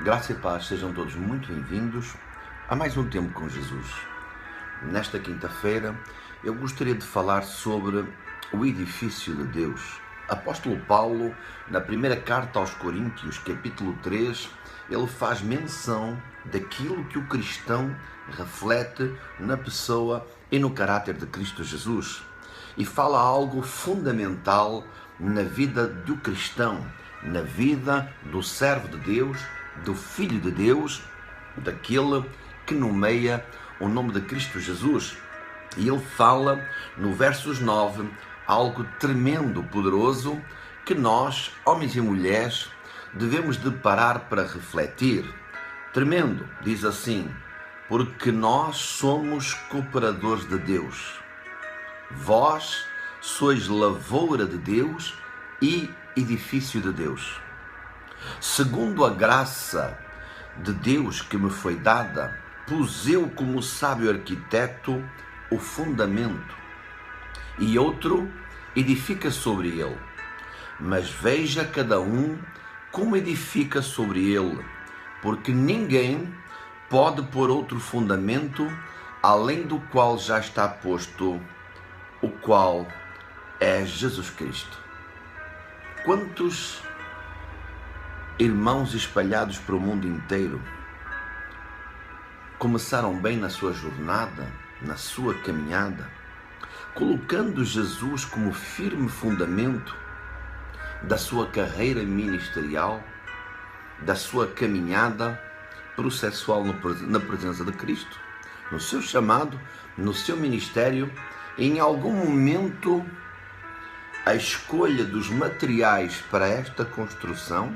Graça e paz, sejam todos muito bem-vindos a mais um Tempo com Jesus. Nesta quinta-feira, eu gostaria de falar sobre o edifício de Deus. Apóstolo Paulo, na primeira carta aos Coríntios, capítulo 3, ele faz menção daquilo que o cristão reflete na pessoa e no caráter de Cristo Jesus. E fala algo fundamental na vida do cristão, na vida do servo de Deus, do Filho de Deus, daquele que nomeia o nome de Cristo Jesus. E ele fala no versos 9 algo tremendo, poderoso, que nós, homens e mulheres, devemos de parar para refletir. Tremendo, diz assim: porque nós somos cooperadores de Deus. Vós sois lavoura de Deus e edifício de Deus. Segundo a graça de Deus que me foi dada, pus eu como sábio arquiteto o fundamento, e outro edifica sobre ele. Mas veja cada um como edifica sobre ele, porque ninguém pode pôr outro fundamento além do qual já está posto, o qual é Jesus Cristo. Quantos irmãos espalhados para o mundo inteiro começaram bem na sua jornada, na sua caminhada, colocando Jesus como firme fundamento da sua carreira ministerial, da sua caminhada processual na presença de Cristo, no seu chamado, no seu ministério. Em algum momento, a escolha dos materiais para esta construção,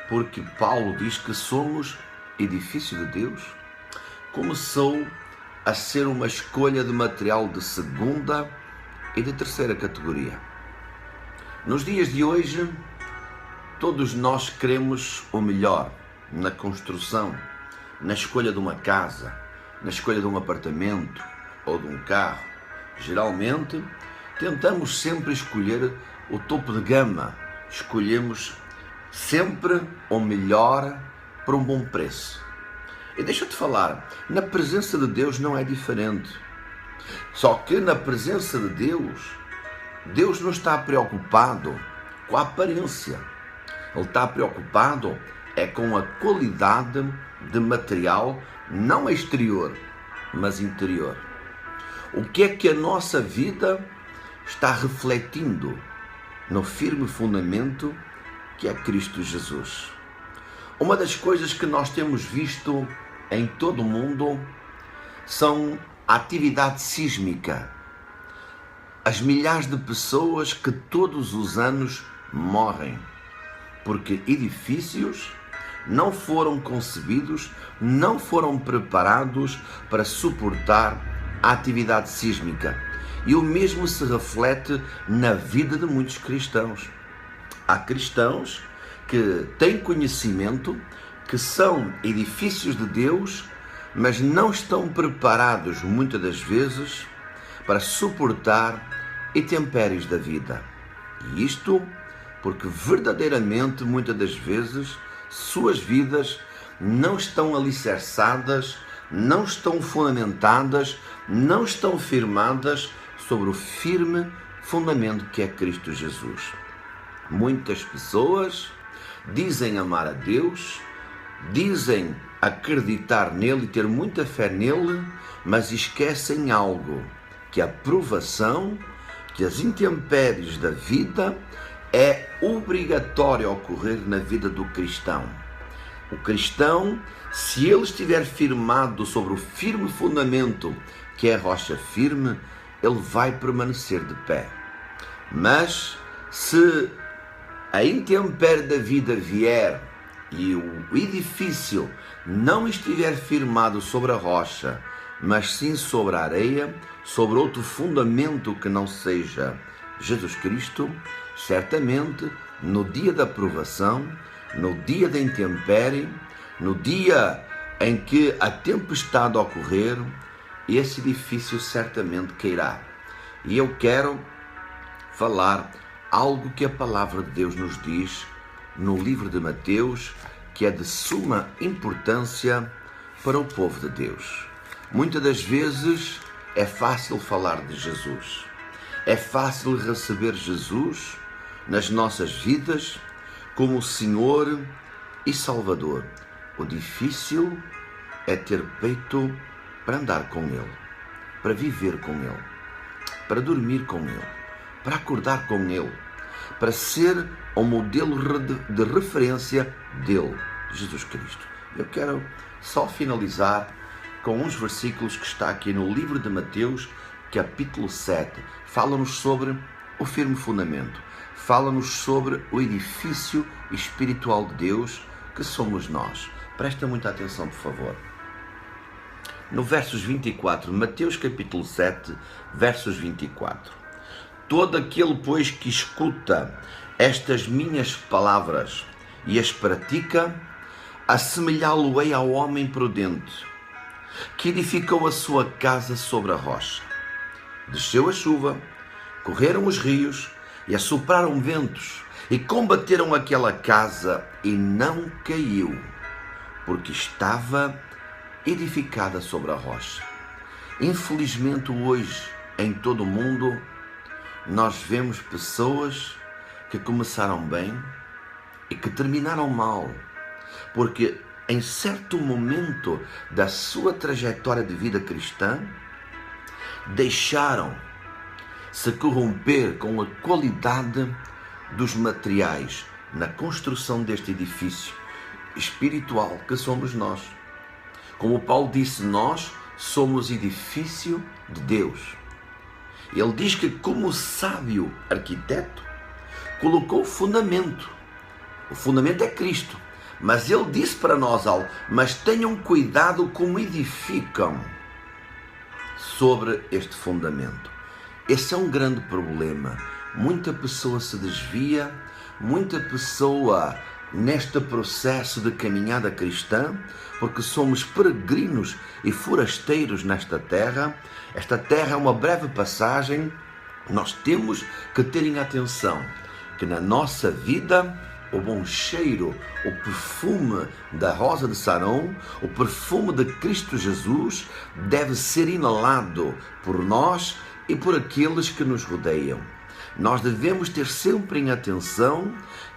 porque Paulo diz que somos edifício de Deus, começou a ser uma escolha de material de segunda e de terceira categoria. Nos dias de hoje, todos nós queremos o melhor na construção, na escolha de uma casa, na escolha de um apartamento ou de um carro. Geralmente, tentamos sempre escolher o topo de gama, escolhemos sempre o melhor por um bom preço. E deixa-te falar, na presença de Deus não é diferente. Só que na presença de Deus, Deus não está preocupado com a aparência. Ele está preocupado com a qualidade de material, não exterior, mas interior. O que é que a nossa vida está refletindo no firme fundamento que é Cristo Jesus? Uma das coisas que nós temos visto em todo o mundo são a atividade sísmica. As milhares de pessoas que todos os anos morrem, porque edifícios não foram concebidos, não foram preparados para suportar a atividade sísmica. E o mesmo se reflete na vida de muitos cristãos. Há cristãos que têm conhecimento, que são edifícios de Deus, mas não estão preparados, muitas das vezes, para suportar intempéries da vida. E isto porque verdadeiramente, muitas das vezes, suas vidas não estão alicerçadas, não estão fundamentadas, não estão firmadas sobre o firme fundamento que é Cristo Jesus. Muitas pessoas dizem amar a Deus, dizem acreditar nele e ter muita fé nele, mas esquecem algo, que a provação, que as intempéries da vida é obrigatório ocorrer na vida do cristão. O cristão, se ele estiver firmado sobre o firme fundamento que é a rocha firme, ele vai permanecer de pé. Mas se a intempérie da vida vier e o edifício não estiver firmado sobre a rocha, mas sim sobre a areia, sobre outro fundamento que não seja Jesus Cristo, certamente no dia da provação, no dia da intempérie, no dia em que a tempestade ocorrer, esse edifício certamente cairá. E eu quero falar algo que a palavra de Deus nos diz no livro de Mateus, que é de suma importância para o povo de Deus. Muitas das vezes é fácil falar de Jesus, é fácil receber Jesus nas nossas vidas como Senhor e Salvador. O difícil é ter peito para andar com Ele, para viver com Ele, para dormir com Ele, para acordar com Ele, para ser o modelo de referência dele, Jesus Cristo. Eu quero só finalizar com uns versículos que está aqui no livro de Mateus, capítulo 7. Fala-nos sobre o firme fundamento, fala-nos sobre o edifício espiritual de Deus que somos nós. Presta muita atenção, por favor. No versos 24, Mateus capítulo 7, versos 24. Todo aquele, pois, que escuta estas minhas palavras e as pratica, assemelhá-lo-ei ao homem prudente, que edificou a sua casa sobre a rocha. Desceu a chuva, correram os rios e assopraram ventos, e combateram aquela casa, e não caiu, porque estava edificada sobre a rocha. Infelizmente hoje, em todo o mundo, nós vemos pessoas que começaram bem e que terminaram mal, porque em certo momento da sua trajetória de vida cristã, deixaram-se corromper com a qualidade dos materiais na construção deste edifício espiritual que somos nós. Como Paulo disse, nós somos edifício de Deus. Ele diz que, como sábio arquiteto, colocou o fundamento. O fundamento é Cristo. Mas ele disse para nós algo: mas tenham cuidado como edificam sobre este fundamento. Esse é um grande problema. Muita pessoa se desvia, muita pessoa neste processo de caminhada cristã, porque somos peregrinos e forasteiros nesta terra. Esta terra é uma breve passagem. Nós temos que ter em atenção que na nossa vida o bom cheiro, o perfume da rosa de Saron, o perfume de Cristo Jesus deve ser inalado por nós e por aqueles que nos rodeiam. Nós devemos ter sempre em atenção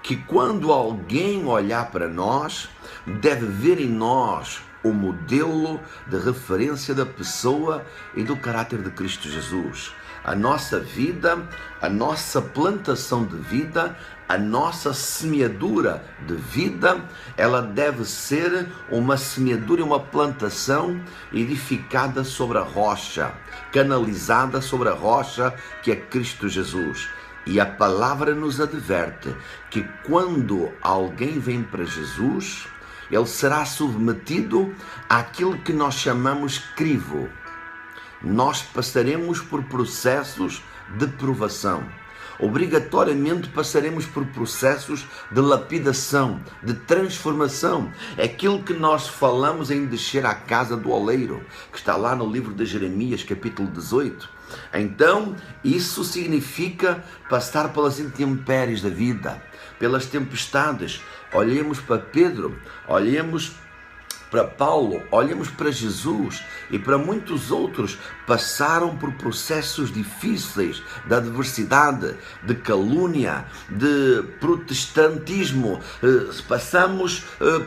que quando alguém olhar para nós, deve ver em nós o modelo de referência da pessoa e do caráter de Cristo Jesus. A nossa vida, a nossa plantação de vida, a nossa semeadura de vida, ela deve ser uma semeadura e uma plantação edificada sobre a rocha, canalizada sobre a rocha que é Cristo Jesus. E a palavra nos adverte que quando alguém vem para Jesus, ele será submetido àquilo que nós chamamos crivo. Nós passaremos por processos de provação. Obrigatoriamente passaremos por processos de lapidação, de transformação. É aquilo que nós falamos em descer à casa do oleiro, que está lá no livro de Jeremias, capítulo 18. Então, isso significa passar pelas intempéries da vida, pelas tempestades. Olhemos para Pedro, olhemos para Paulo, olhamos para Jesus e para muitos outros, passaram por processos difíceis de adversidade, de calúnia, de protestantismo, passamos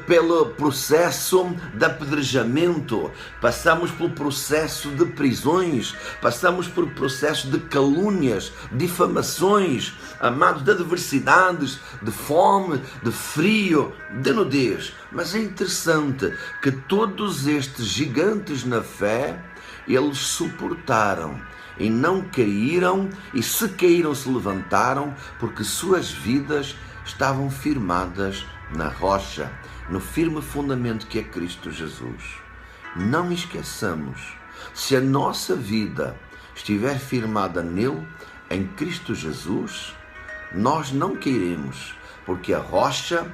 pelo processo de apedrejamento, passamos pelo processo de prisões, passamos por processo de calúnias, difamações, amados, de adversidades, de fome, de frio, de nudez. Mas é interessante que todos estes gigantes na fé, eles suportaram e não caíram, e se caíram se levantaram, porque suas vidas estavam firmadas na rocha, no firme fundamento que é Cristo Jesus. Não esqueçamos, se a nossa vida estiver firmada nele, em Cristo Jesus, nós não cairemos, porque a rocha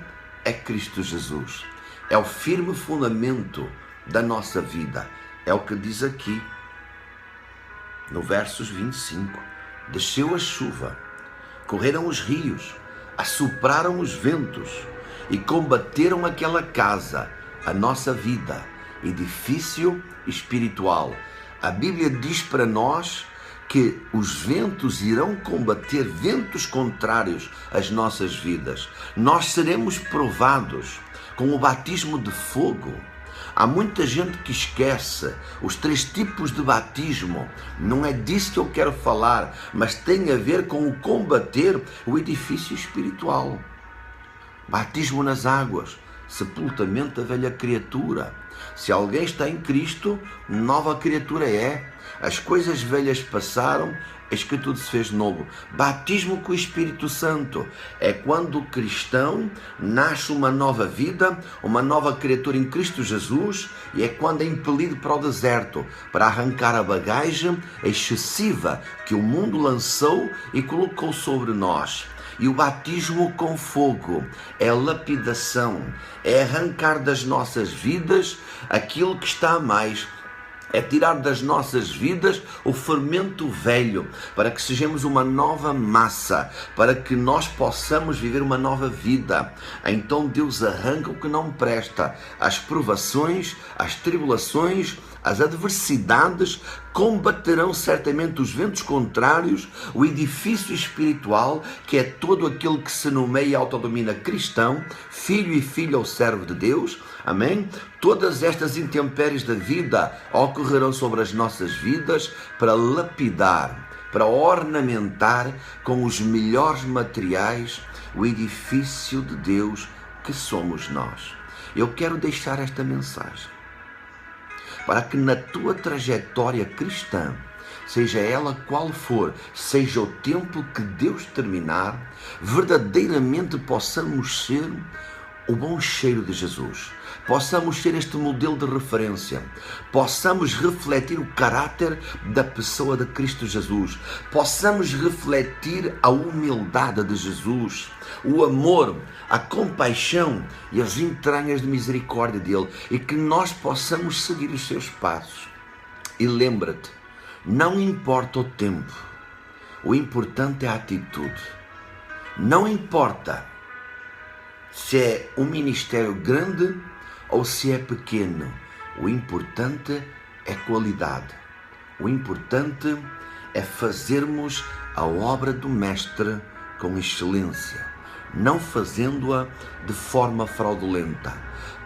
é Cristo Jesus. É o firme fundamento da nossa vida. É o que diz aqui, no versos 25. Desceu a chuva, correram os rios, assopraram os ventos, e combateram aquela casa, a nossa vida, edifício espiritual. A Bíblia diz para nós que os ventos irão combater ventos contrários às nossas vidas. Nós seremos provados com o batismo de fogo. Há muita gente que esquece os 3 tipos de batismo. Não é disso que eu quero falar, mas tem a ver com o combater o edifício espiritual. Batismo nas águas, sepultamento da velha criatura. Se alguém está em Cristo, nova criatura é. As coisas velhas passaram, eis que tudo se fez novo. Batismo com o Espírito Santo é quando o cristão nasce uma nova vida, uma nova criatura em Cristo Jesus, e é quando é impelido para o deserto, para arrancar a bagagem excessiva que o mundo lançou e colocou sobre nós. E o batismo com fogo é a lapidação, é arrancar das nossas vidas aquilo que está a mais, é tirar das nossas vidas o fermento velho, para que sejamos uma nova massa, para que nós possamos viver uma nova vida. Então Deus arranca o que não presta. As provações, as tribulações, as adversidades combaterão certamente os ventos contrários, o edifício espiritual, que é todo aquele que se nomeia e autodomina cristão, filho e filha ou servo de Deus. Amém? Todas estas intempéries da vida ocorrerão sobre as nossas vidas para lapidar, para ornamentar com os melhores materiais o edifício de Deus que somos nós. Eu quero deixar esta mensagem para que na tua trajetória cristã, seja ela qual for, seja o tempo que Deus terminar, verdadeiramente possamos ser o bom cheiro de Jesus, possamos ser este modelo de referência, possamos refletir o caráter da pessoa de Cristo Jesus, possamos refletir a humildade de Jesus, o amor, a compaixão e as entranhas de misericórdia dele, e que nós possamos seguir os seus passos. E lembra-te, não importa o tempo, o importante é a atitude. Não importa se é um ministério grande ou se é pequeno, o importante é qualidade. O importante é fazermos a obra do Mestre com excelência, não fazendo-a de forma fraudulenta,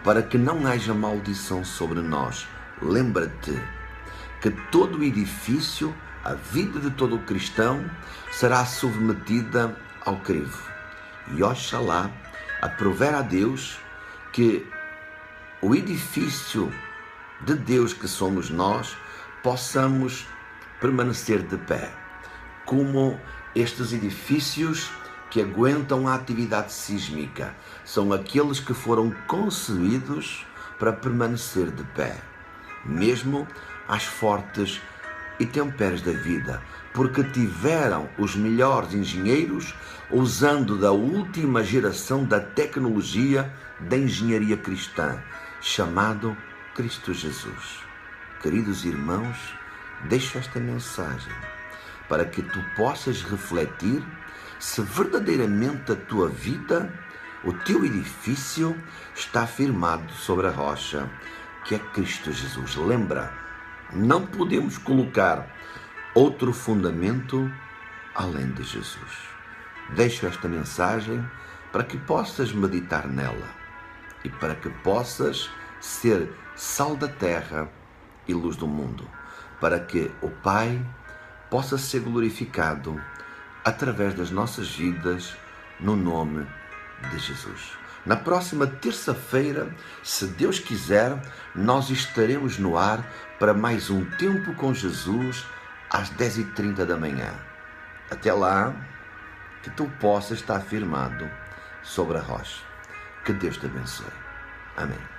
para que não haja maldição sobre nós. Lembra-te que todo o edifício, a vida de todo o cristão, será submetida ao crivo. E oxalá aprover a Deus que o edifício de Deus que somos nós possamos permanecer de pé, como estes edifícios que aguentam a atividade sísmica. São aqueles que foram concebidos para permanecer de pé, mesmo às fortes intempéries da vida, porque tiveram os melhores engenheiros usando da última geração da tecnologia da engenharia cristã, chamado Cristo Jesus. Queridos irmãos, deixo esta mensagem para que tu possas refletir se verdadeiramente a tua vida, o teu edifício está firmado sobre a rocha, que é Cristo Jesus. Lembra, não podemos colocar outro fundamento além de Jesus. Deixo esta mensagem para que possas meditar nela e para que possas ser sal da terra e luz do mundo, para que o Pai possa ser glorificado através das nossas vidas, no nome de Jesus. Na próxima terça-feira, se Deus quiser, nós estaremos no ar para mais um Tempo com Jesus, às 10h30 da manhã. Até lá, que tu possas estar firmado sobre a rocha. Que Deus te abençoe. Amém.